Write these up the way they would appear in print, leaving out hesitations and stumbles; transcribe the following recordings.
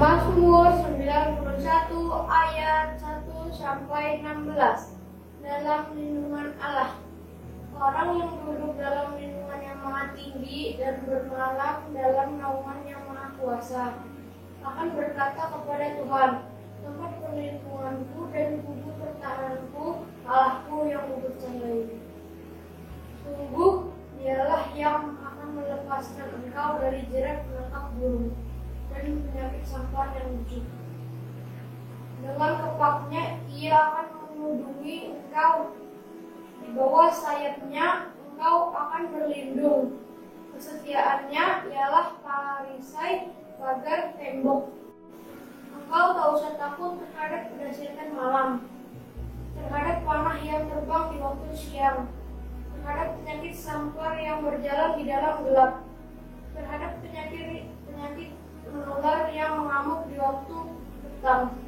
Mazmur 91 ayat 1 sampai 16. Dalam lindungan Allah. Orang yang duduk dalam lindungan yang maha tinggi dan bermalam dalam naungan yang maha kuasa akan berkata kepada Tuhan, tempat perlindunganku dan kubu pertahananku, Allahku yang kupercayai. Sungguh dialah yang akan melepaskan engkau dari jerat penangkap burung dan penyakit sampar yang lucu. Dengan kepaknya ia akan melindungi engkau. Di bawah sayapnya engkau akan berlindung. Kesetiaannya ialah perisai pagar tembok. Engkau tak usah takut terhadap kedahsyatan malam, terhadap panah yang terbang di waktu siang, terhadap penyakit sampar yang berjalan di dalam gelap, terhadap penyakit menular yang mengamuk di waktu petang.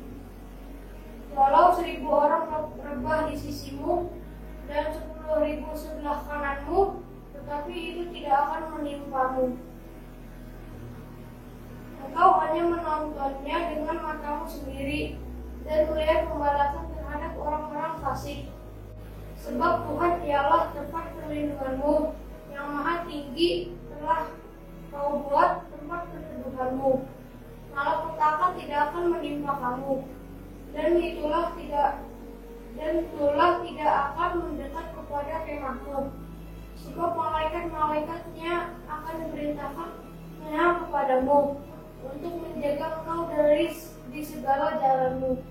Walau 1.000 orang rebah di sisimu dan 10.000 sebelah kananmu, tetapi itu tidak akan menimpamu. Engkau hanya menontonnya dengan matamu sendiri dan melihat pembalasan terhadap orang-orang fasik. Sebab Tuhan ialah tempat perlindunganmu, yang maha tinggi telah kau buat tempat perteduhanmu. Malapetaka tidak akan menimpa kamu, dan tulah tidak akan mendekat kepada kemahmu. Sebab malaikat-malaikatnya akan diperintahkannya kepadamu untuk menjaga engkau di segala jalanmu.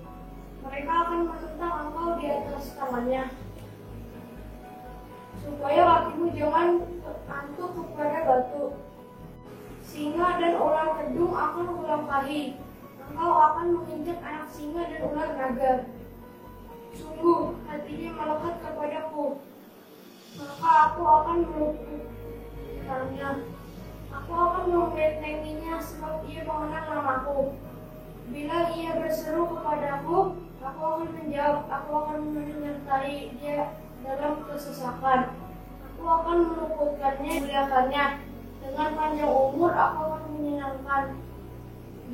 Mereka akan menentang engkau di atas tangannya, supaya kakimu jangan terkantuk kepada batu. Singa dan ular kedung akan kulangkahi. Engkau akan menginjak anak singa dan ular naga. Sungguh hatinya melekat kepadaku, maka aku akan meluputkannya. Aku akan membentenginya sebab ia mengenal namaku. Bila ia berseru kepadaku, aku akan menjawab. Aku akan menyertai dia dalam kesesakan. Aku akan meluputkannya, muliakannya. Dengan panjang umur aku akan menyenangkan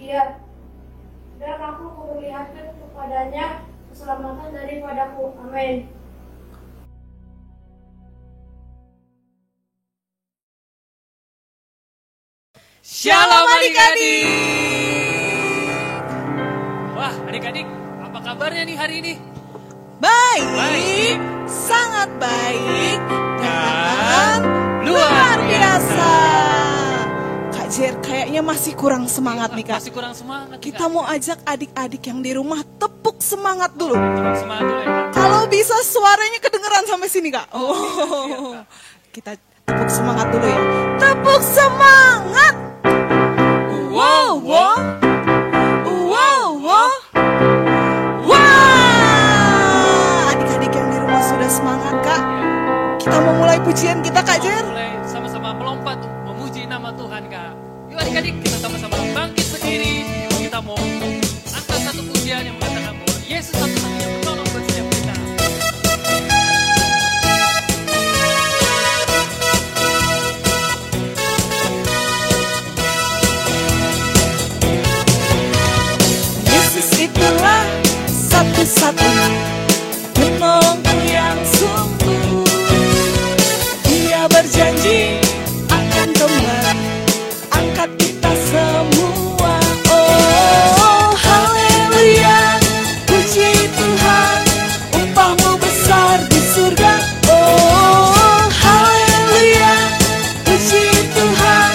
dia, dan aku memperlihatkan kepadanya keselamatan daripadaku. Amin. Shalom adik-adik. Wah adik-adik, apa kabarnya nih hari ini? Baik, sangat baik dan luar biasa. Kak Jer, kayaknya masih kurang semangat nih Kak. Masih kurang semangat. Kita mau ajak adik-adik yang di rumah tepuk semangat dulu. Tepuk semangat dulu ya. Kalau bisa suaranya kedengeran sampai sini Kak. Kita tepuk semangat dulu ya. Tepuk semangat. Wow, wow. Wow, wow. Wah, adik-adik yang di rumah sudah semangat Kak. Kita mau mulai pujian kita Kak Jer. Mulai sama-sama melompat memuji nama Tuhan Kak. Yuk adik-adik kita sama-sama bangkit berdiri. Kita mau angkat satu pujian yang mengatakan bahwa Yesus satu-satunya penolong buat setiap kita. Yesus itulah satu-satunya penolongku yang sungguh. Dia berjanji akan kembali angkat kita semua. Oh haleluya, puji Tuhan, upahmu besar di surga. Oh haleluya, puji Tuhan,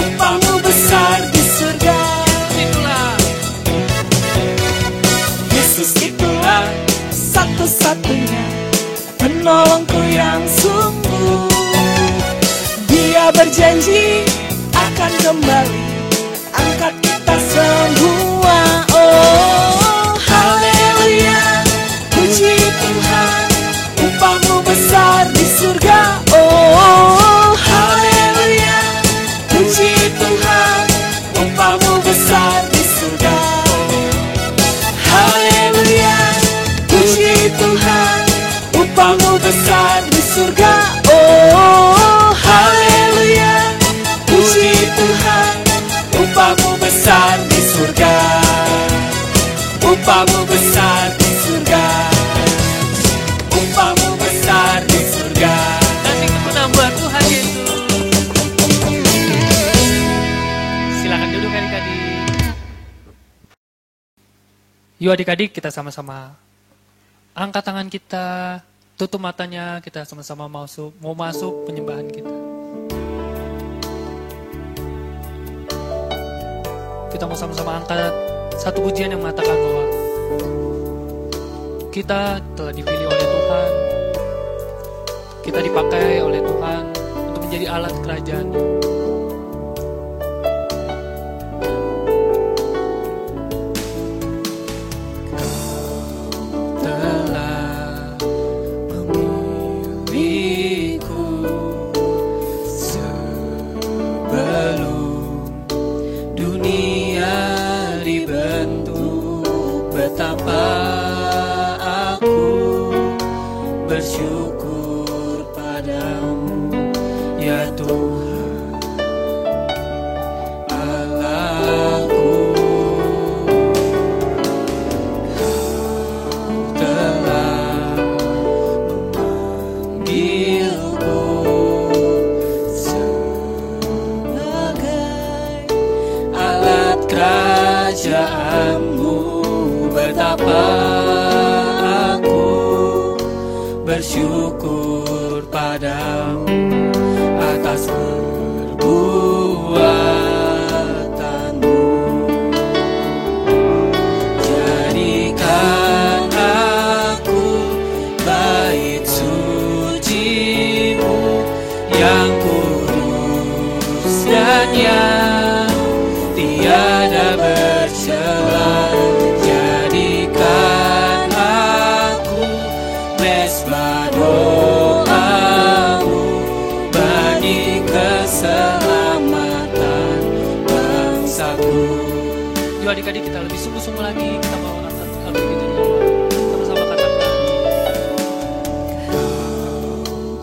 upahmu besar di surga. Yesus itulah satu-satunya penolongku yang sungguh. Dia berjanji akan kembali angkat kita semua. Oh haleluya, puji Tuhan, upahmu besar di surga. Oh haleluya, puji Tuhan, upahmu besar di surga. Haleluya, puji Tuhan, upahmu besar di surga. Oh haleluya, puji Tuhan, upahmu besar di surga. surga, upamu besar di surga, upamu besar di surga. Kasihmu menambah Tuhan Yesus. Silakan duduk adik-adik. Yuk adik-adik, kita sama-sama angkat tangan kita, tutup matanya, kita sama-sama mau masuk penyembahan kita. Kita mau sama-sama angkat satu pujian yang mengatakan bahwa kita telah dipilih oleh Tuhan, kita dipakai oleh Tuhan untuk menjadi alat kerajaan-Nya. Telah memilihku sebelum dunia dibentuk. Betapa aku bersyukur padamu, ya Tuhan Allahku. Kau telah memanggilku sebagai alat kerajaan-Mu. Betapa aku bersyukur padamu atas perbuatanmu. Jadikan aku bait suci-Mu yang kudus dan yang tiada bercela. Jadikan aku mesbah doa-Mu bagi keselamatan bangsaku. Yuk adik-adik, kita lebih sungguh-sungguh lagi, kita mau angkat begitu di awal. Sama-sama katakan.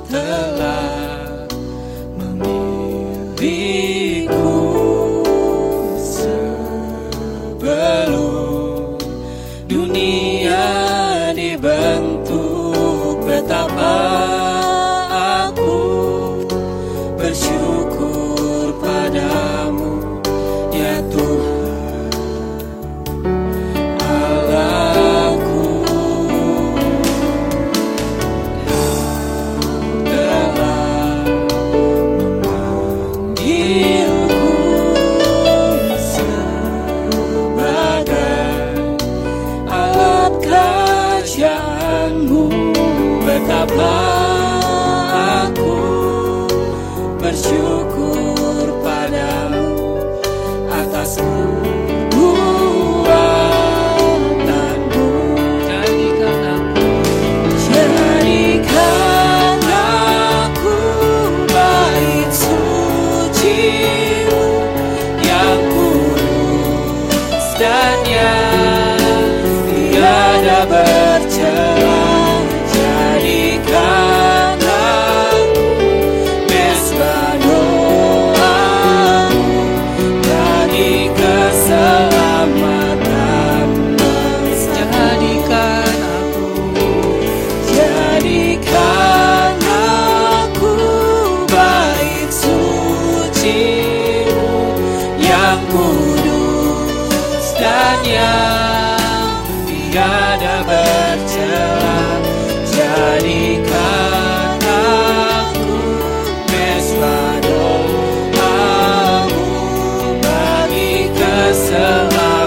Telah memilihku sebelum dunia dibentuk. Betapa aku bersyukur padamu, ya Tuhan Allahku. Kau telah memanggilku sebagai alat kerajaan-Mu. Betapa aku bersyukur padamu atas perbuatanmu. Jadikan aku bait suci-Mu yang kudus dan yang tiada bercela. Jadikan aku mesbah doa-Mu bagi keselamatan bangsa. Jadikan aku bait suci-Mu yang kudus dan yang tiada bercela. Jadikan aku mesbah doa-Mu bagi keselamatan.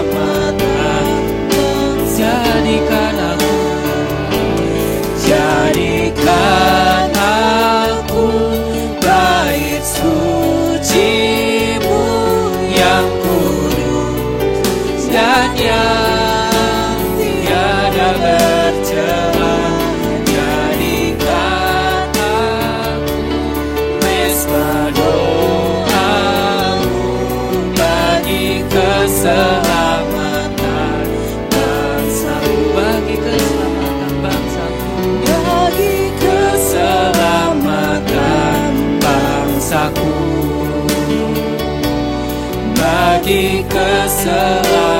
Jadikan aku bait suci-Mu yang kudus dan yang tiada bercela. Jadikan aku mesbah doa-Mu bagi keselamatan bangsa-Mu. Bagi keselamatan bangsa-Mu. Bagi keselamatan bangsaku. Bagi keselamatan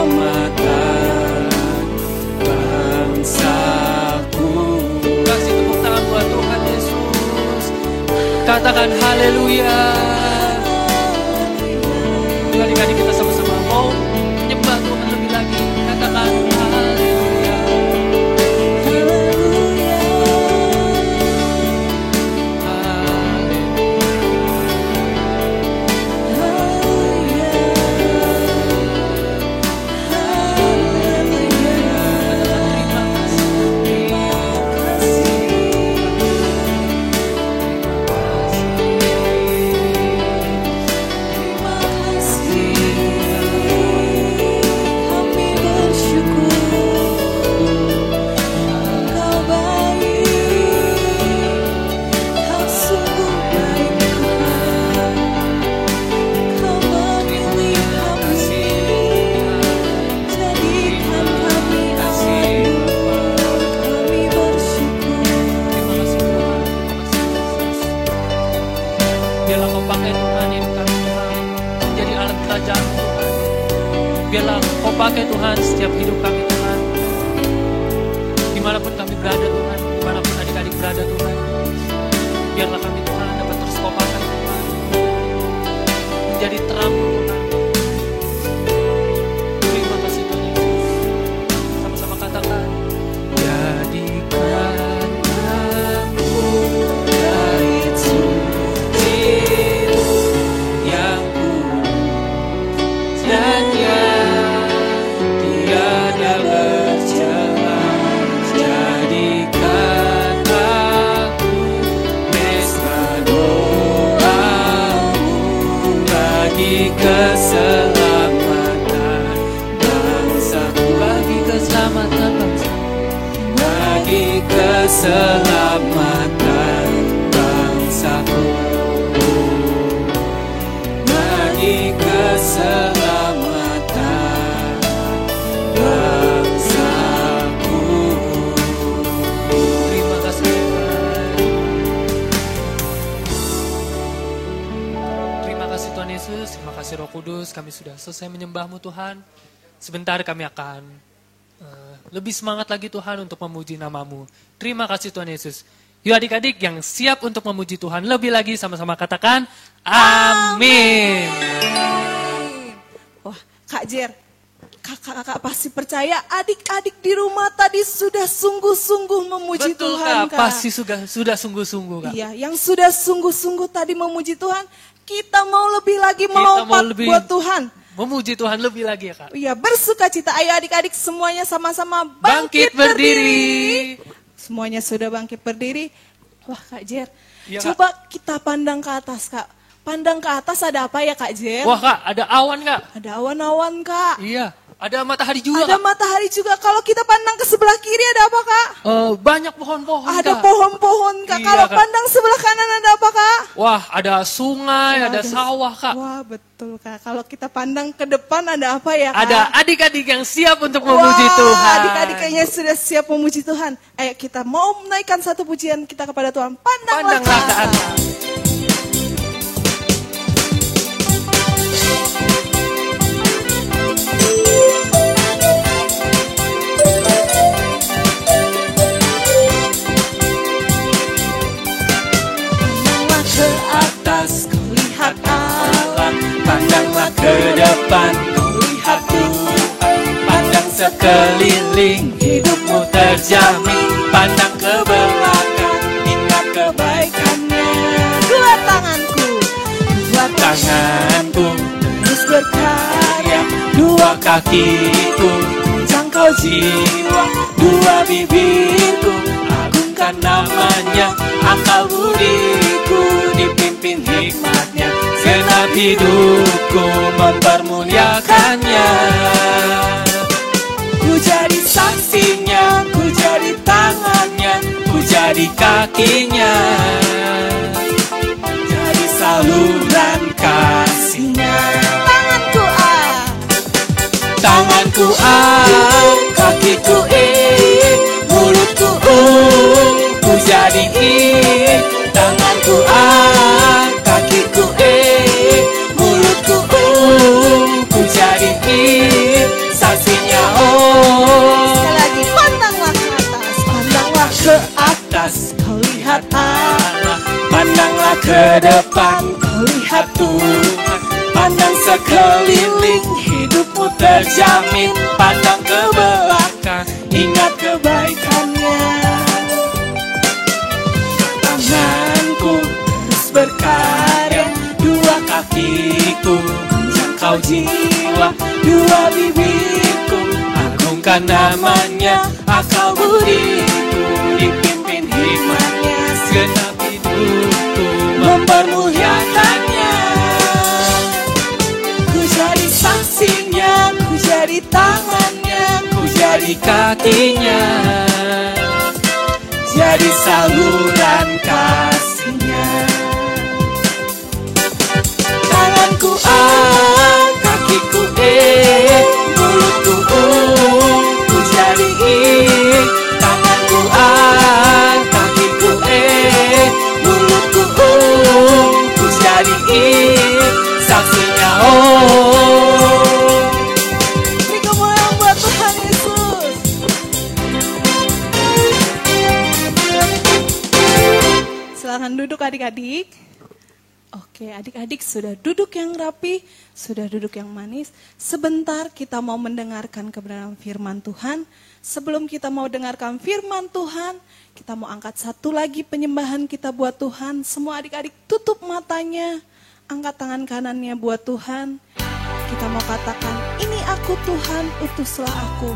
katakan haleluya. Adik-adik kita sama-sama mau menyembah Tuhan lebih lagi. Katakan haleluya. Biarlah kau pakai Tuhan hidup kami Tuhan, menjadi alat kerajaan Tuhan. Biarlah kau pakai Tuhan setiap hidup kami Tuhan, dimanapun kami berada Tuhan, dimanapun adik-adik berada Tuhan. Biarlah kami Tuhan dapat terus kau pakai Tuhan, menjadi terang Tuhan. Terima kasih Tuhan Yesus. Sama-sama katakan, jadikan aku bait suci yang kudus dan yang tiada bercela. Jadikan aku pesta doamu bagi keselamatan bangsaku, bagi keselamatan bangsaku, bagi keselamatan bangsaku, bagi keselamatan bangsaku. Terima kasih Tuhan. Terima kasih Tuhan Yesus, terima kasih Roh Kudus. Kami sudah selesai menyembah-Mu Tuhan. Sebentar kami akan lebih semangat lagi Tuhan untuk memuji nama-Mu. Terima kasih Tuhan Yesus. Yuk adik-adik yang siap untuk memuji Tuhan lebih lagi, sama-sama katakan amin. Wah, Kak Jer, kakak pasti percaya adik-adik di rumah tadi sudah sungguh-sungguh memuji Betul Tuhan, Kak, pasti sudah sungguh-sungguh Kak. Iya, yang sudah sungguh-sungguh tadi memuji Tuhan, kita mau lebih lagi Kita melompat mau lebih buat Tuhan. memuji Tuhan lebih lagi ya Kak. Iya, bersuka cita. Ayo adik-adik semuanya sama-sama Bangkit berdiri. Semuanya sudah bangkit berdiri. Wah Kak Jer, Iya, coba kita pandang ke atas Kak. Pandang ke atas ada apa ya Kak Jer? Wah Kak, ada awan Kak. Ada awan-awan Kak. Iya, ada matahari juga Ada Kak. matahari juga. Kalau kita pandang ke sebelah kiri ada apa Kak? Banyak pohon-pohon Ada Kak. pohon-pohon Kak. Iya, Kalau Kak. pandang sebelah kanan ada apa Kak? Wah, ada sungai, ada sawah Kak. Wah betul Kak. Kalau kita pandang ke depan ada apa ya Kak? Ada adik-adik yang siap untuk memuji Tuhan. Adik-adik kayaknya sudah siap memuji Tuhan. Ayo kita mau menaikkan satu pujian kita kepada Tuhan. Pandanglah Pandanglah ke ke atas. atas. Pandanglah ke atas, kau lihat Allah. Pandanglah ke depan, kau lihat Tuhan. Pandang sekeliling, hidupmu terjamin. Pandang ke belakang, ingat kebaikannya. Dua tanganku, dua Tanganku terus berkarya. dua kakiku, jangkau jiwa. Dua bibirku, agungkan namanya. Akal budiku, dipimpin hikmatnya. Genap hidupku, mempermuliakannya. Ku jadi saksinya, ku jadi tangannya, ku jadi kakinya. Jadi saluran kasihnya. tanganku Tanganku kakiku mulutku ku jadi tanganku kakiku mulutku ku jadi saksinya. Sekali lagi, pandanglah ke atas, pandanglah ke Atas kau lihat Allah. Allah, pandanglah ke depan, kau lihat Tuhan. Pandang sekeliling, hidupmu terjamin. Pandang ke belakang, ingat kebaikannya. Tanganku terus berkarya, dua kakiku menjangkau jiwa, dua bibirku agungkan namanya. Akal budiku dipimpin hikmatnya, segenap hidupku mempermuliakannya. Ku jadi saksinya, ku jadi tangannya, ku jadi kakinya, jadi saluran kasihnya. Tanganku kakiku mulutku ku jadi tanganku kakiku mulutku ku jadi saksinya. Beri kemuliaan buat Tuhan Yesus. Silakan duduk adik-adik. Oke, adik-adik sudah duduk yang rapi, sudah duduk yang manis. Sebentar kita mau mendengarkan kebenaran firman Tuhan. Sebelum kita mau dengarkan firman Tuhan, kita mau angkat satu lagi penyembahan kita buat Tuhan. Semua adik-adik tutup matanya, angkat tangan kanannya buat Tuhan. Kita mau katakan, ini aku Tuhan, utuslah aku.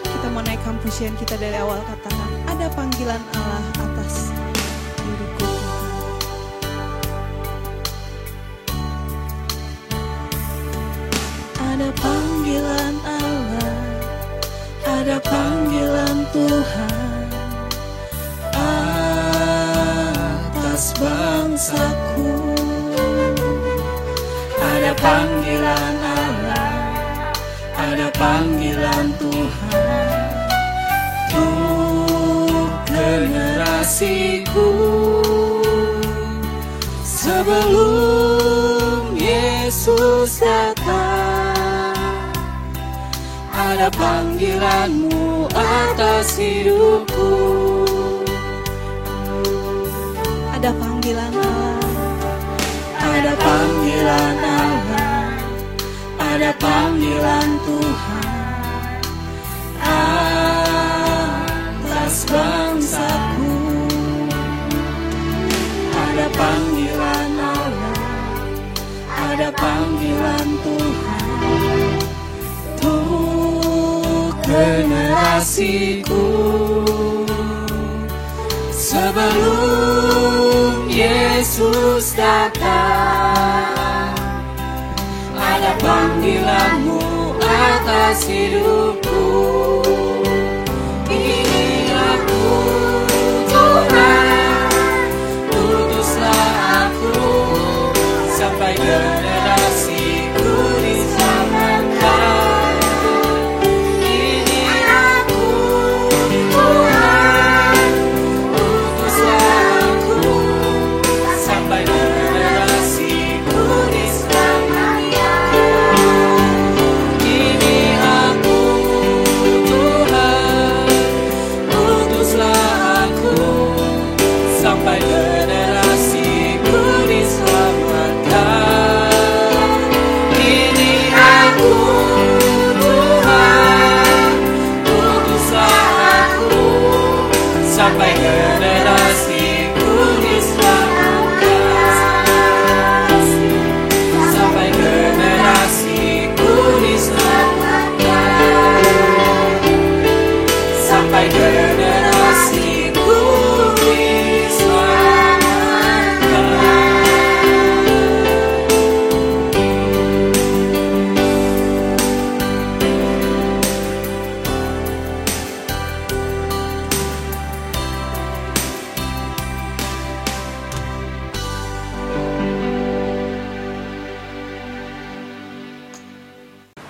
Kita mau naikkan pujian kita dari awal, katakan, ada panggilan Allah atas diriku Tuhan. Ada panggilan Allah, ada panggilan Tuhan atas bangsaku. Ada panggilan Allah, ada panggilan Tuhan untuk generasiku. Sebelum Yesus datang, ada panggilanmu atas hidupku. Ada panggilan Allah, Ada panggilan Allah, ada panggilan Tuhan atas bangsaku. Ada panggilan Allah, ada panggilan Tuhan untuk generasiku. Sebelum Yesus datang, ada panggilanmu atas hidupku. Ini aku Tuhan, utuslah aku sampai generasiku diselamatkan. Ini aku Tuhan, utuslah aku sampai generasiku diselamatkan. Ini aku Tuhan, utuslah aku sampai generasiku diselamatkan. Ini aku Tuhan, utuslah aku sampai generasiku diselamatkan. Sampai generasiku diselamatkan. Sampai generasiku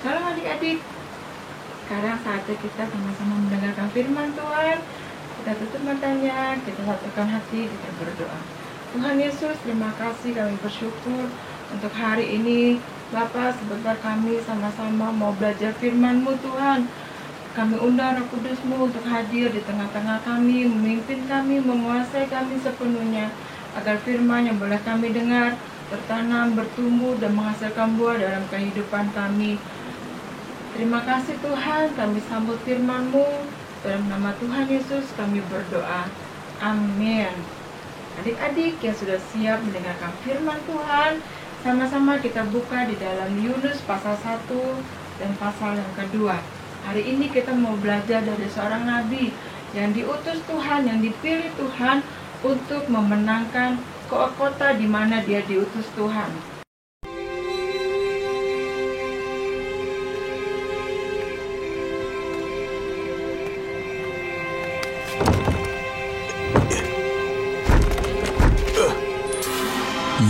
Halo adik-adik, sekarang saatnya kita sama-sama mendengarkan firman Tuhan. Kita tutup matanya, kita satukan hati, kita berdoa. Tuhan Yesus, terima kasih, kami bersyukur untuk hari ini. Bapa, sebentar kami sama-sama mau belajar firman-Mu Tuhan. Kami undang Roh Kudus-Mu untuk hadir di tengah-tengah kami, memimpin kami, menguasai kami sepenuhnya, agar firman yang boleh kami dengar, bertanam, bertumbuh, dan menghasilkan buah dalam kehidupan kami. Terima kasih Tuhan, kami sambut firman-Mu. Dalam nama Tuhan Yesus kami berdoa. Amin. Adik-adik yang sudah siap mendengarkan firman Tuhan, sama-sama kita buka di dalam Yunus pasal 1 dan pasal yang kedua. Hari ini kita mau belajar dari seorang nabi yang diutus Tuhan, yang dipilih Tuhan untuk memenangkan kota di mana dia diutus Tuhan.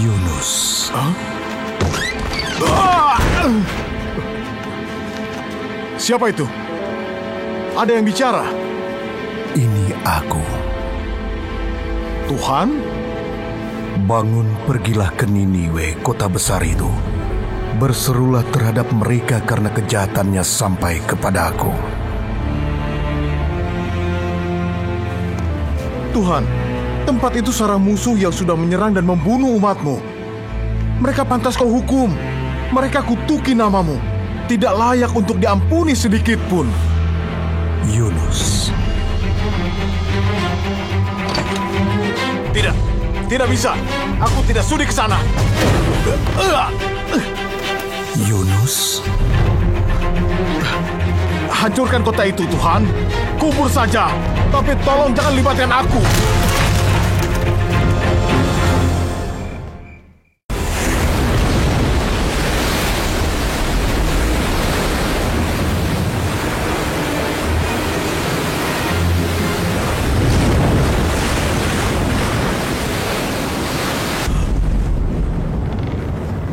Yunus. Siapa itu? Ada yang bicara? Ini aku. Tuhan? Bangun, pergilah ke Niniwe, kota besar itu. Berserulah terhadap mereka karena kejahatannya sampai kepadaku. Tuhan, tempat itu sarang musuh yang sudah menyerang dan membunuh umat-Mu. Mereka pantas Kau hukum. Mereka kutuki nama-Mu. Tidak layak untuk diampuni sedikit pun. Yunus. Tidak, tidak bisa. Aku tidak sudi ke sana. Yunus. Hancurkan kota itu, Tuhan. Kubur saja. Tapi tolong jangan libatkan aku.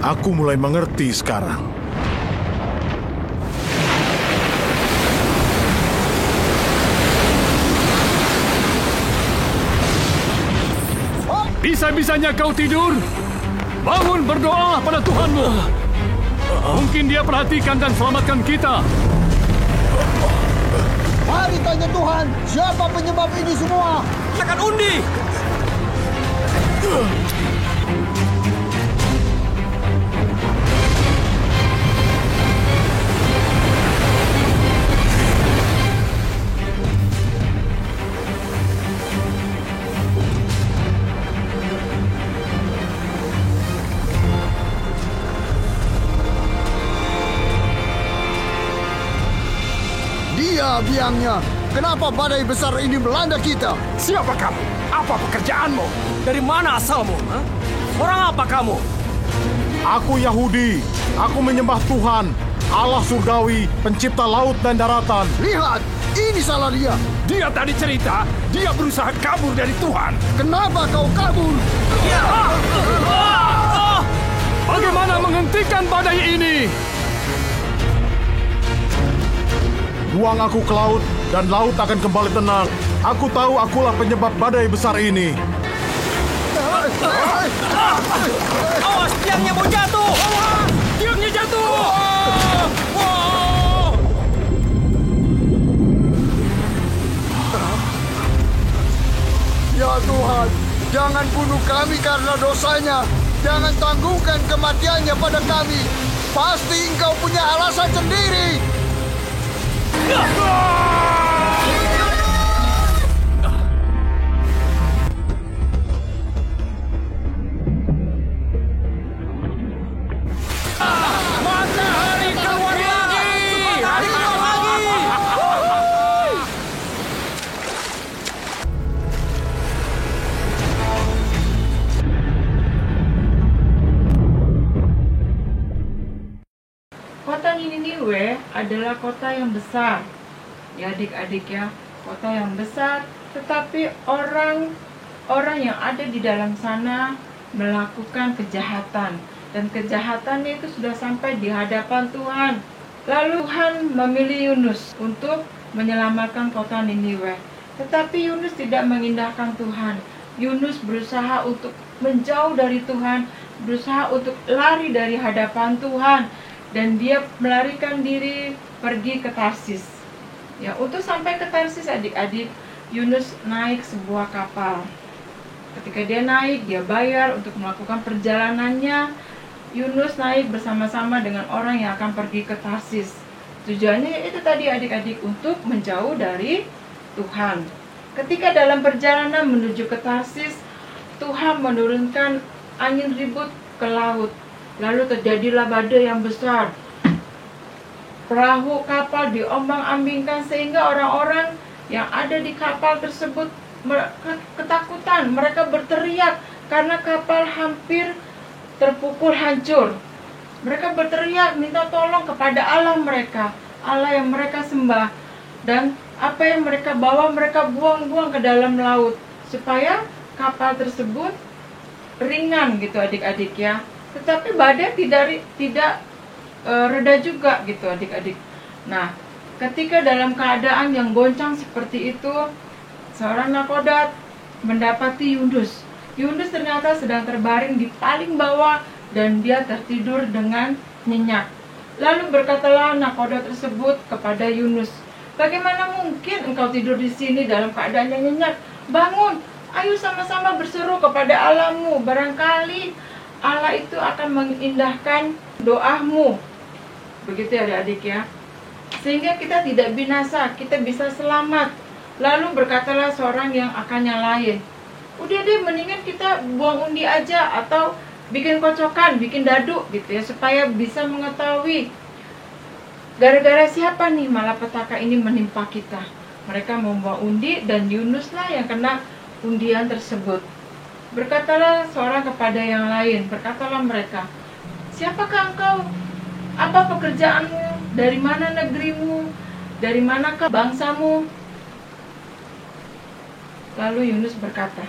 Aku mulai mengerti sekarang. Bisa-bisanya kau tidur? Bangun, berdoalah pada Tuhanmu. Mungkin Dia perhatikan dan selamatkan kita. Mari tanya Tuhan, siapa penyebab ini semua? Akan undi! Dia biangnya. Kenapa badai besar ini melanda kita? Siapa kamu? Apa pekerjaanmu? Dari mana asalmu? Orang apa kamu? Aku Yahudi. Aku menyembah Tuhan, Allah surgawi, pencipta laut dan daratan. Lihat, ini salah dia. Dia tadi cerita, dia berusaha kabur dari Tuhan. Kenapa kau kabur? Bagaimana menghentikan badai ini? Buang aku ke laut, dan laut akan kembali tenang. Aku tahu akulah penyebab badai besar ini. Awas, tiangnya mau jatuh! Tiangnya jatuh! Ya Tuhan, jangan bunuh kami karena dosanya. Jangan tanggungkan kematiannya pada kami. Pasti Engkau punya alasan sendiri. Matahari keluar lagi! Hari keluar lagi! Kota Niniwe adalah kota yang besar. Ya adik-adik ya, kota yang besar, tetapi orang yang ada di dalam sana melakukan kejahatan. Dan kejahatannya itu sudah sampai di hadapan Tuhan. Lalu Tuhan memilih Yunus untuk menyelamatkan kota Niniwe. Tetapi Yunus tidak mengindahkan Tuhan. Yunus berusaha untuk menjauh dari Tuhan, berusaha untuk lari dari hadapan Tuhan. Dan dia melarikan diri pergi ke Tarsis. Ya, untuk sampai ke Tarsis adik-adik, Yunus naik sebuah kapal. Ketika dia naik, dia bayar untuk melakukan perjalanannya. Yunus naik bersama-sama dengan orang yang akan pergi ke Tarsis. Tujuannya itu tadi adik-adik, untuk menjauh dari Tuhan. Ketika dalam perjalanan menuju ke Tarsis, Tuhan menurunkan angin ribut ke laut. Lalu terjadilah badai yang besar. Perahu kapal diombang-ambingkan sehingga orang-orang yang ada di kapal tersebut ketakutan. Mereka berteriak karena kapal hampir terpukul hancur. Mereka berteriak minta tolong kepada Allah mereka, Allah yang mereka sembah. Dan apa yang mereka bawa mereka buang-buang ke dalam laut supaya kapal tersebut ringan gitu adik-adik ya. Tetapi badai tidak reda juga gitu adik-adik. Nah, ketika dalam keadaan yang goncang seperti itu, seorang nakoda mendapati Yunus. Yunus ternyata sedang terbaring di paling bawah dan dia tertidur dengan nyenyak. Lalu berkatalah nakoda tersebut kepada Yunus, "Bagaimana mungkin engkau tidur di sini dalam keadaan yang nyenyak? Bangun, ayo sama-sama berseru kepada Allahmu. Barangkali Allah itu akan mengindahkan doamu." Begitu ya adik-adik ya. Sehingga kita tidak binasa, kita bisa selamat. Lalu berkatalah seorang yang akan nyalain, "Udah deh, mendingan kita buang undi aja atau bikin kocokan, bikin dadu gitu ya, supaya bisa mengetahui gara-gara siapa nih malapetaka ini menimpa kita." Mereka membawa undi dan Yunuslah yang kena undian tersebut. Berkatalah seorang kepada yang lain, berkatalah mereka, "Siapakah engkau? Apa pekerjaanmu? Dari mana negerimu? Dari manakah bangsamu?" Lalu Yunus berkata,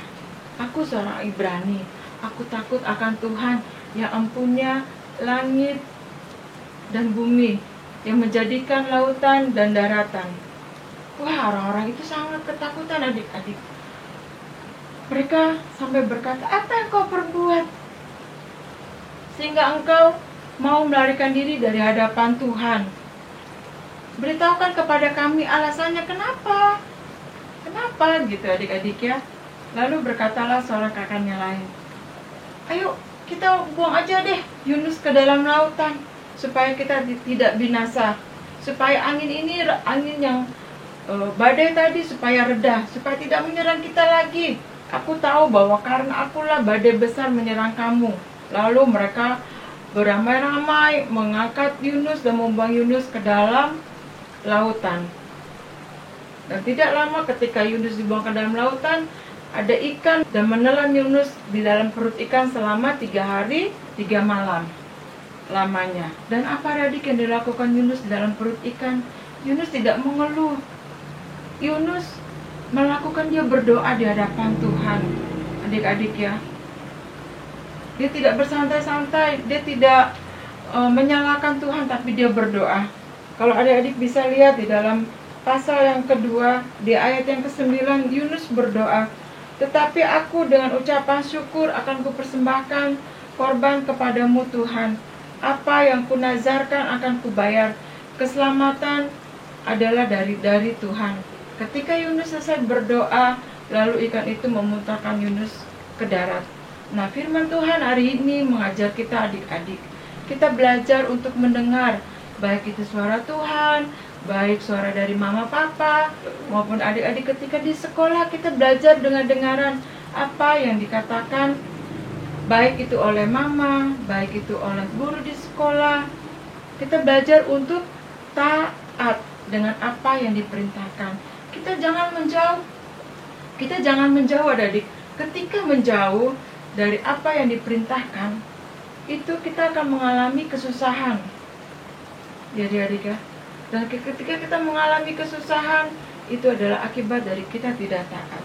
"Aku seorang Ibrani. Aku takut akan Tuhan yang empunya langit dan bumi, yang menjadikan lautan dan daratan." Wah, orang-orang itu sangat ketakutan adik-adik. Mereka sampai berkata, "Apa yang kau perbuat sehingga engkau mau melarikan diri dari hadapan Tuhan? Beritahukan kepada kami alasannya, kenapa? Kenapa?" gitu adik-adik ya. Lalu berkatalah seorang kakaknya lain, "Ayo kita buang aja deh Yunus ke dalam lautan supaya kita tidak binasa, supaya angin yang badai tadi supaya reda, supaya tidak menyerang kita lagi. Aku tahu bahwa karena akulah badai besar menyerang kamu." Lalu mereka beramai-ramai mengangkat Yunus dan membuang Yunus ke dalam lautan. Dan tidak lama ketika Yunus dibuang ke dalam lautan, ada ikan dan menelan Yunus di dalam perut ikan selama 3 hari 3 malam lamanya. Dan apa adik yang dilakukan Yunus di dalam perut ikan? Yunus tidak mengeluh. Yunus dia berdoa di hadapan Tuhan adik-adik ya. Dia tidak bersantai-santai, dia tidak menyalahkan Tuhan, tapi dia berdoa. Kalau adik-adik bisa lihat di dalam pasal yang kedua, di ayat yang ke-9, Yunus berdoa, "Tetapi aku dengan ucapan syukur akan kupersembahkan korban kepadamu Tuhan. Apa yang kunazarkan akan kubayar. Keselamatan adalah dari Tuhan." Ketika Yunus selesai berdoa, lalu ikan itu memuntahkan Yunus ke darat. Nah, firman Tuhan hari ini mengajar kita adik-adik. Kita belajar untuk mendengar, baik itu suara Tuhan, baik suara dari mama papa, maupun adik-adik ketika di sekolah kita belajar dengan dengaran apa yang dikatakan, baik itu oleh mama, baik itu oleh guru di sekolah. Kita belajar untuk taat dengan apa yang diperintahkan. Kita jangan menjauh adik-adik. Ketika menjauh dari apa yang diperintahkan, itu kita akan mengalami kesusahan. Jadi adik ya. Dan ketika kita mengalami kesusahan, itu adalah akibat dari kita tidak taat.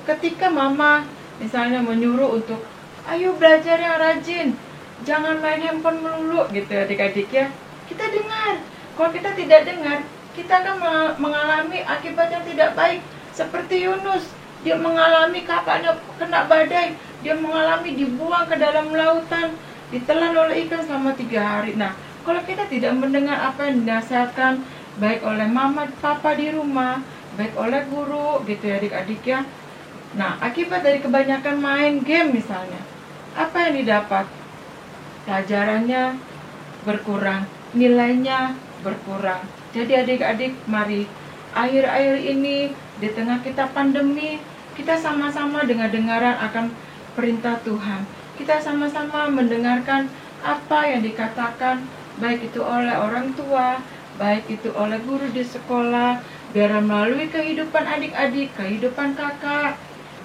Ketika mama misalnya menyuruh untuk, "Ayo belajar yang rajin, jangan main handphone melulu," gitu adik-adik ya. Kita dengar. Kalau kita tidak dengar, kita akan mengalami akibat yang tidak baik. Seperti Yunus, dia mengalami kapalnya kena badai, dia mengalami dibuang ke dalam lautan, ditelan oleh ikan selama 3 hari. Nah, kalau kita tidak mendengar apa yang dinasihatkan baik oleh mama, papa di rumah, baik oleh guru gitu ya adik-adik ya. Nah, akibat dari kebanyakan main game misalnya, apa yang didapat? Pelajarannya berkurang, nilainya berkurang. Jadi adik-adik, mari akhir-akhir ini di tengah kita pandemi, kita sama-sama dengar-dengaran akan perintah Tuhan. Kita sama-sama mendengarkan apa yang dikatakan, baik itu oleh orang tua, baik itu oleh guru di sekolah, biar melalui kehidupan adik-adik, kehidupan kakak,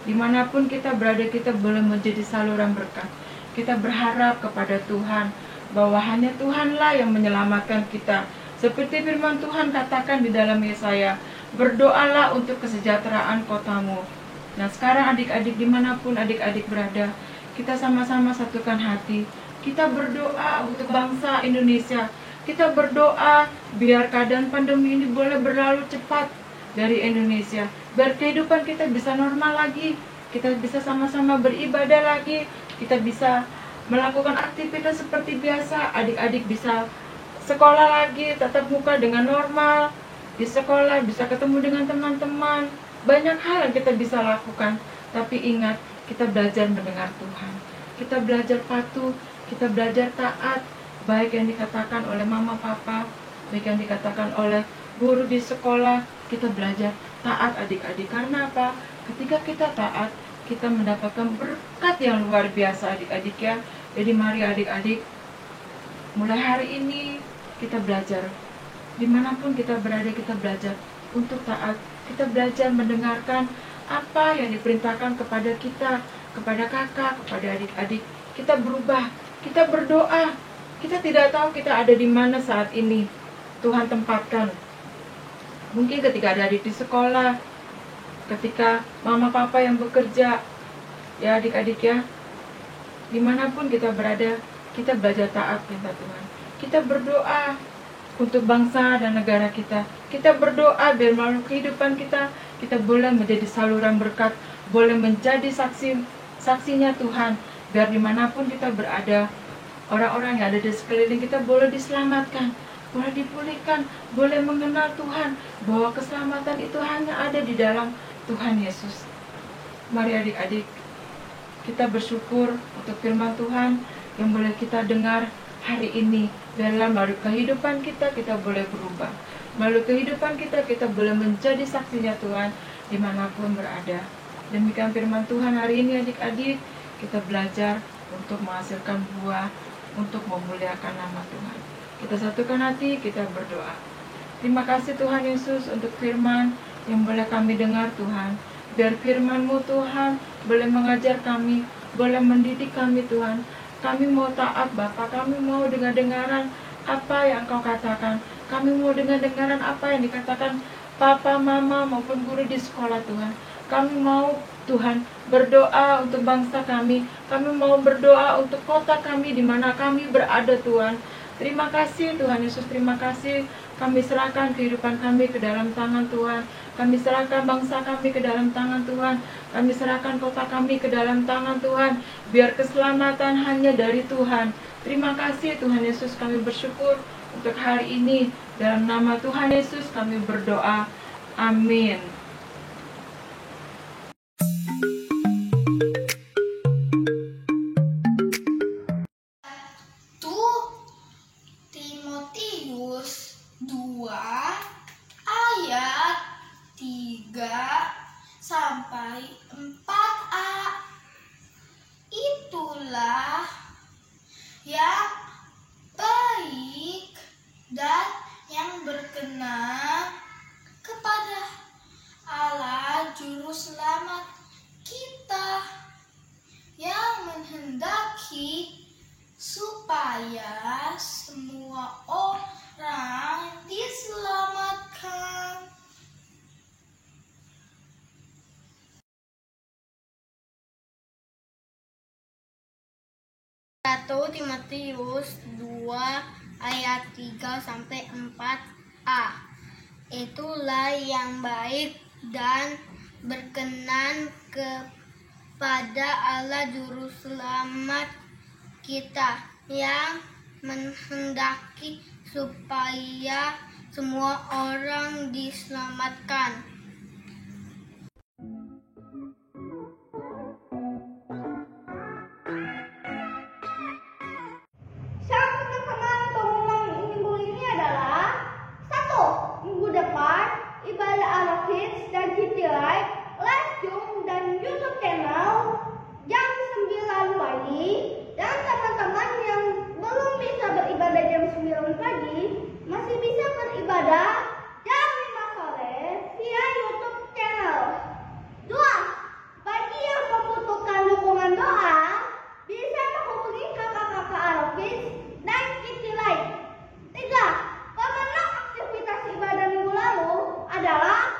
dimanapun kita berada, kita boleh menjadi saluran berkat. Kita berharap kepada Tuhan bahwa hanya Tuhanlah yang menyelamatkan kita. Seperti firman Tuhan katakan di dalam Yesaya, berdoalah untuk kesejahteraan kotamu. Nah sekarang adik-adik dimanapun adik-adik berada, kita sama-sama satukan hati. Kita berdoa untuk bangsa Indonesia. Kita berdoa biar keadaan pandemi ini boleh berlalu cepat dari Indonesia. Biar kehidupan kita bisa normal lagi. Kita bisa sama-sama beribadah lagi. Kita bisa melakukan aktivitas seperti biasa. Adik-adik bisa sekolah lagi, tatap muka dengan normal. Di sekolah bisa ketemu dengan teman-teman. Banyak hal yang kita bisa lakukan. Tapi ingat, kita belajar mendengar Tuhan. Kita belajar patuh, kita belajar taat. Baik yang dikatakan oleh mama papa, baik yang dikatakan oleh guru di sekolah, kita belajar taat adik-adik. Karena apa? Ketika kita taat, kita mendapatkan berkat yang luar biasa adik-adik ya. Jadi mari adik-adik, mulai hari ini kita belajar. Dimanapun kita berada, kita belajar untuk taat. Kita belajar mendengarkan apa yang diperintahkan kepada kita, kepada kakak, kepada adik-adik. Kita berubah, kita berdoa. Kita tidak tahu kita ada di mana saat ini. Tuhan tempatkan. Mungkin ketika ada adik di sekolah, ketika mama papa yang bekerja, ya adik-adik ya, dimanapun kita berada, kita belajar taat perintah Tuhan. Kita berdoa untuk bangsa dan negara kita. Kita berdoa biar melalui kehidupan kita, kita boleh menjadi saluran berkat, boleh menjadi saksinya Tuhan. Biar dimanapun kita berada, orang-orang yang ada di sekeliling kita boleh diselamatkan, boleh dipulihkan, boleh mengenal Tuhan, bahwa keselamatan itu hanya ada di dalam Tuhan Yesus. Mari adik-adik, kita bersyukur untuk firman Tuhan yang boleh kita dengar hari ini. Dalam melalui kehidupan kita, kita boleh berubah. Melalui kehidupan kita, kita boleh menjadi saksinya Tuhan dimanapun berada. Demikian firman Tuhan hari ini adik-adik, kita belajar untuk menghasilkan buah, untuk memuliakan nama Tuhan. Kita satukan hati, kita berdoa. Terima kasih Tuhan Yesus untuk firman yang boleh kami dengar Tuhan. Biar firman-Mu Tuhan boleh mengajar kami, boleh mendidik kami Tuhan. Kami mau taat Bapa, kami mau dengar-dengaran apa yang Engkau katakan. Kami mau dengar-dengaran apa yang dikatakan Papa, Mama maupun guru di sekolah Tuhan. Kami mau Tuhan berdoa untuk bangsa kami. Kami mau berdoa untuk kota kami di mana kami berada Tuhan. Terima kasih Tuhan Yesus, terima kasih. Kami serahkan kehidupan kami ke dalam tangan Tuhan. Kami serahkan bangsa kami ke dalam tangan Tuhan. Kami serahkan kota kami ke dalam tangan Tuhan. Biar keselamatan hanya dari Tuhan. Terima kasih Tuhan Yesus, kami bersyukur untuk hari ini. Dalam nama Tuhan Yesus kami berdoa. Amin. Timotius 2 ayat 3-4a. Itulah yang baik dan yang berkenan kepada Allah Juru Selamat kita, yang menghendaki supaya semua orang diselamatkan. 1 Timotius 2 ayat 3-4a. Itulah yang baik dan berkenan kepada Allah Juru Selamat kita, yang menghendaki supaya semua orang diselamatkan. Syarat teman-teman pengumuman minggu ini adalah 1. Minggu depan ibadah Al-Kids dan City Life live Zoom dan YouTube channel jam 9 pagi, dan teman-teman yang belum bisa beribadah jam 9 pagi masih bisa beribadah jam 5 sore via YouTube channel. 2. Bagi yang membutuhkan dukungan doa bisa menghubungi kakak-kakak Al-Kids dan City Life. 3. Pemenang aktivitas ibadah minggu lalu adalah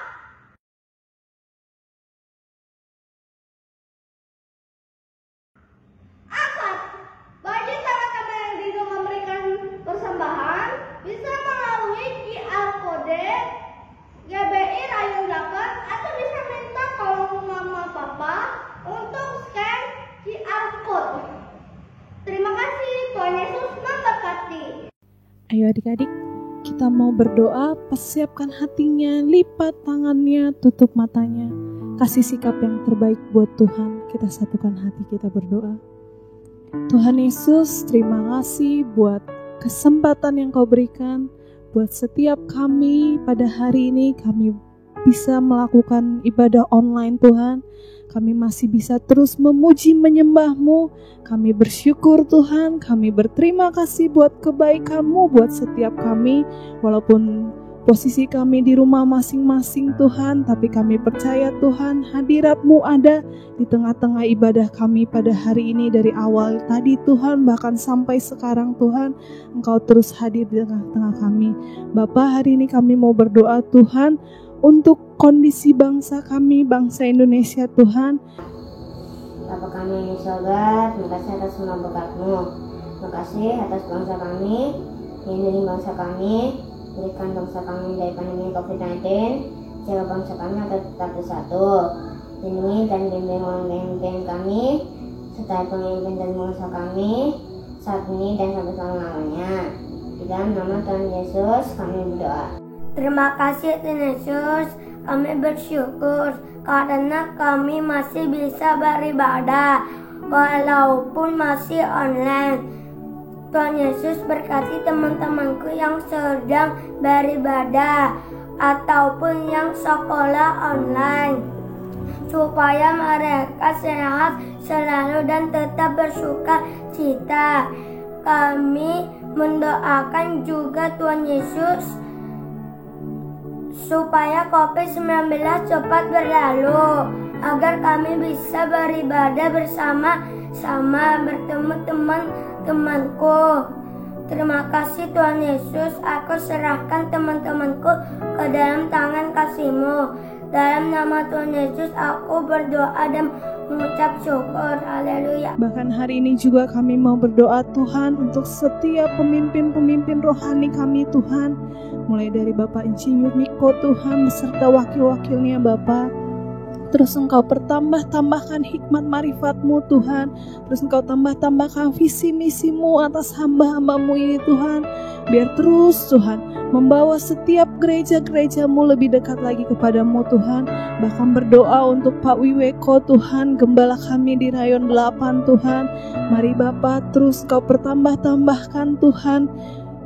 bagi teman-teman yang di rumah memberikan persembahan bisa melalui QR Code GBI Rayon 8 atau bisa minta tolong mama papa untuk scan QR Code. Terima kasih, Tuhan Yesus memberkati. Ayo adik-adik, kita mau berdoa, persiapkan hatinya, lipat tangannya, tutup matanya, kasih sikap yang terbaik buat Tuhan. Kita satukan hati, kita berdoa. Tuhan Yesus, terima kasih buat kesempatan yang Kau berikan, buat setiap kami pada hari ini kami bisa melakukan ibadah online Tuhan. Kami masih bisa terus memuji menyembah-Mu. Kami bersyukur Tuhan, kami berterima kasih buat kebaikan-Mu buat setiap kami. Walaupun posisi kami di rumah masing-masing Tuhan, tapi kami percaya Tuhan hadirat-Mu ada di tengah-tengah ibadah kami pada hari ini. Dari awal tadi Tuhan, bahkan sampai sekarang Tuhan, Engkau terus hadir di tengah-tengah kami. Bapa, hari ini kami mau berdoa Tuhan untuk kondisi bangsa kami, bangsa Indonesia Tuhan. Bapa kami di surga, terima kasih atas semua berkat-Mu. Terima kasih atas bangsa kami, lindungi bangsa kami, berikan bangsa kami dari pandemi COVID-19, jaga bangsa kami agar tetap bersatu. Lindungi dan bimbing pemimpin kami, serta pemimpin dan bangsa kami saat ini dan sampai selama-lamanya. Di dalam nama Tuhan Yesus kami berdoa. Terima kasih Tuhan Yesus, kami bersyukur karena kami masih bisa beribadah walaupun masih online. Tuhan Yesus berkati teman-temanku yang sedang beribadah ataupun yang sekolah online, supaya mereka sehat selalu dan tetap bersuka cita. Kami mendoakan juga Tuhan Yesus supaya COVID-19 cepat berlalu, agar kami bisa beribadah bersama-sama bertemu teman-temanku. Terima kasih Tuhan Yesus, aku serahkan teman-temanku ke dalam tangan kasih-Mu. Dalam nama Tuhan Yesus aku berdoa dan mengucap syukur. Haleluya. Bahkan hari ini juga kami mau berdoa Tuhan untuk setiap pemimpin-pemimpin rohani kami Tuhan. Mulai dari Bapak Insinyur Niko Tuhan beserta wakil-wakilnya Bapak. Terus Engkau tambahkan hikmat marifat-Mu Tuhan. Terus Engkau tambahkan visi misi-Mu atas hamba-hamba-Mu ini Tuhan. Biar terus Tuhan membawa setiap gereja-gereja-Mu lebih dekat lagi kepada-Mu Tuhan. Bahkan berdoa untuk Pak Wiweko Tuhan, gembala kami di Rayon 8 Tuhan. Mari Bapak terus Engkau pertambahkan Tuhan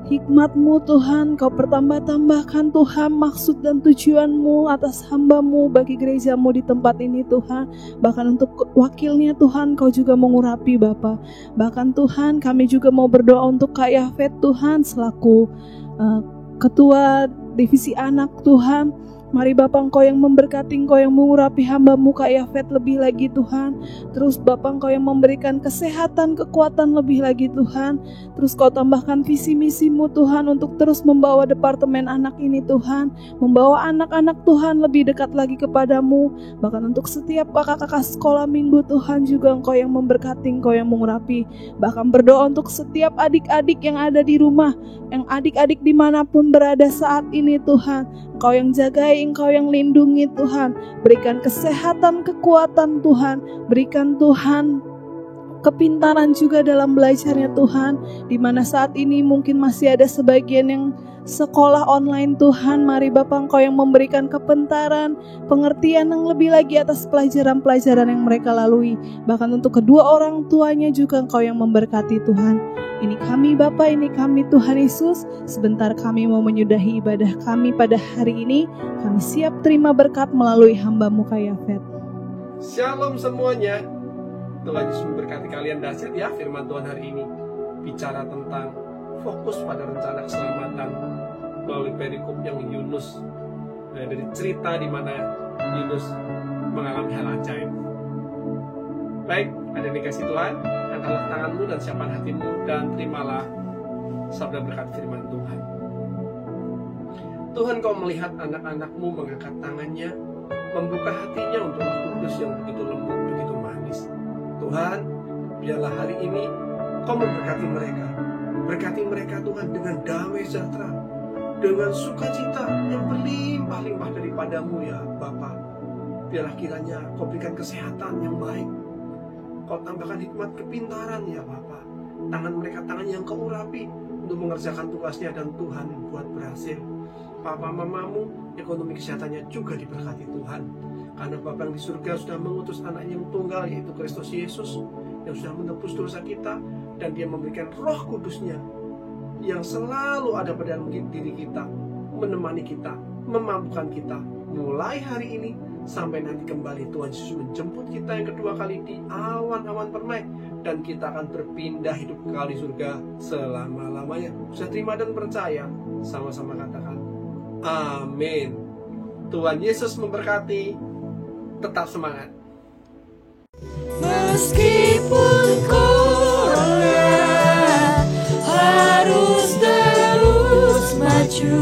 hikmat-Mu Tuhan, Kau pertambahkan Tuhan maksud dan tujuan-Mu atas hamba-Mu bagi gereja-Mu di tempat ini Tuhan. Bahkan untuk wakilnya Tuhan Kau juga mengurapi Bapa. Bahkan Tuhan kami juga mau berdoa untuk Kak Yafet Tuhan selaku Ketua Divisi Anak Tuhan. Mari Bapak Engkau yang memberkati, Engkau yang mengurapi hamba-Mu Kak Yafet lebih lagi Tuhan. Terus Bapak Engkau yang memberikan kesehatan, kekuatan lebih lagi Tuhan. Terus Kau tambahkan visi misi-Mu Tuhan untuk terus membawa departemen anak ini Tuhan. Membawa anak-anak Tuhan lebih dekat lagi kepada-Mu. Bahkan untuk setiap kakak-kakak sekolah minggu Tuhan juga Engkau yang memberkati, Engkau yang mengurapi. Bahkan berdoa untuk setiap adik-adik yang ada di rumah, yang adik-adik dimanapun berada saat ini Tuhan. Engkau yang jagai, Engkau yang lindungi Tuhan. Berikan kesehatan, kekuatan Tuhan. Berikan Tuhan kepintaran juga dalam belajarnya Tuhan. Di mana saat ini mungkin masih ada sebagian yang sekolah online Tuhan, mari Bapa Engkau yang memberikan kepintaran, pengertian yang lebih lagi atas pelajaran-pelajaran yang mereka lalui. Bahkan untuk kedua orang tuanya juga Engkau yang memberkati Tuhan. Ini kami Bapa, ini kami Tuhan Yesus. Sebentar kami mau menyudahi ibadah kami pada hari ini. Kami siap terima berkat melalui hamba-Mu Kak Yafet. Shalom semuanya. Tuhan Yesus memberkati kalian. Dahsyat ya firman Tuhan hari ini. Bicara tentang fokus pada rencana keselamatan melalui perikop yang Yunus. Dari cerita di mana Yunus mengalami hal ajaib. Baik, ada yang dikasih Tuhan, angkatlah tanganmu dan siapkan hatimu dan terimalah sabda berkat firman Tuhan. Tuhan, Kau melihat anak-anak-Mu mengangkat tangannya, membuka hatinya untuk Roh Kudus yang begitu lembut, begitu manis. Tuhan, biarlah hari ini Kau memberkati mereka. Berkati mereka Tuhan dengan damai sejahtera, dengan sukacita yang berlimpah-limpah daripadamu ya Bapa. Biarlah kiranya Kau berikan kesehatan yang baik. Kau tambahkan hikmat kepintaran ya Bapa. Tangan mereka tangan yang Kau urapi untuk mengerjakan tugasnya dan Tuhan buat berhasil. Papa mamamu ekonomi kesehatannya juga diberkati Tuhan. Karena Bapa yang di surga sudah mengutus anak yang tunggal yaitu Kristus Yesus yang sudah menebus dosa kita. Dan Dia memberikan Roh Kudus-Nya yang selalu ada pada dalam diri kita, menemani kita, memampukan kita mulai hari ini sampai nanti kembali Tuhan Yesus menjemput kita yang kedua kali di awan-awan permai, dan kita akan berpindah hidup kekal di surga selama-lamanya. Sudah terima dan percaya? Sama-sama katakan amin. Tuhan Yesus memberkati. Tetap semangat. Meskipun corona harus terus maju.